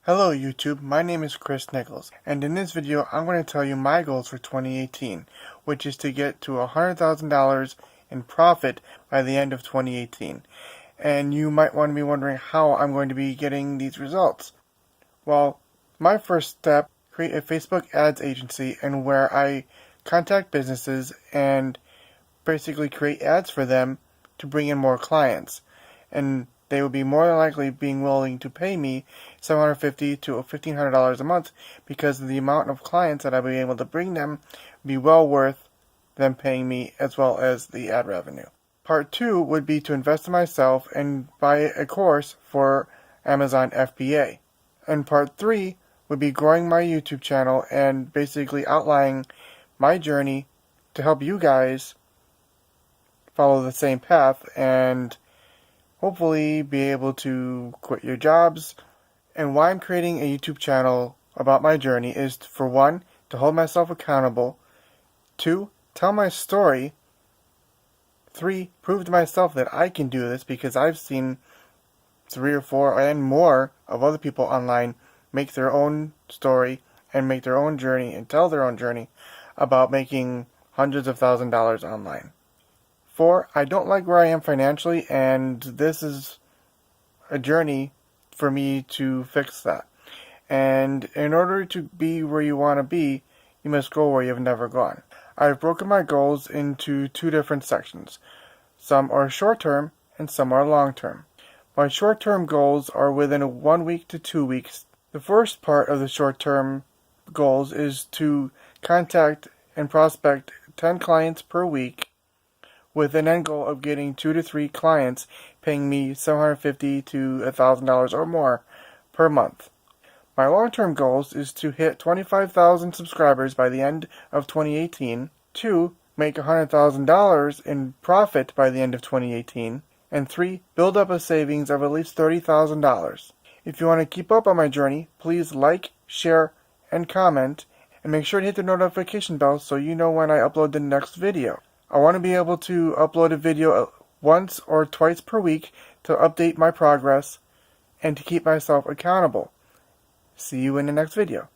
Hello YouTube, my name is Chris Nichols, and in this video I'm going to tell you my goals for 2018, which is to get to $100,000 in profit by the end of 2018. And you might want to be wondering how I'm going to be getting these results. Well, my first step, create a Facebook ads agency and where I contact businesses and basically create ads for them to bring in more clients. And they would be more than likely being willing to pay me $750 to $1,500 a month because of the amount of clients that I'll be able to bring them be well worth them paying me as well as the ad revenue. Part 2 would be to invest in myself and buy a course for Amazon FBA. And part 3 would be growing my YouTube channel and basically outlining my journey to help you guys follow the same path and hopefully be able to quit your jobs. And why I'm creating a YouTube channel about my journey is, for one, to hold myself accountable, 2, tell my story, 3, prove to myself that I can do this because I've seen 3 or 4 and more of other people online make their own story and make their own journey and tell their own journey about making hundreds of thousands of dollars online. 4, I don't like where I am financially, and this is a journey for me to fix that. And in order to be where you want to be, you must go where you've never gone. I've broken my goals into 2 different sections. Some are short-term and some are long-term. My short-term goals are within 1 week to 2 weeks. The first part of the short-term goals is to contact and prospect 10 clients per week, with an end goal of getting 2 to 3 clients paying me $750 to $1,000 or more per month. My long-term goals is to hit 25,000 subscribers by the end of 2018, 2, make $100,000 in profit by the end of 2018, and 3, build up a savings of at least $30,000. If you want to keep up on my journey, please like, share, and comment, and make sure to hit the notification bell so you know when I upload the next video. I want to be able to upload a video once or twice per week to update my progress and to keep myself accountable. See you in the next video.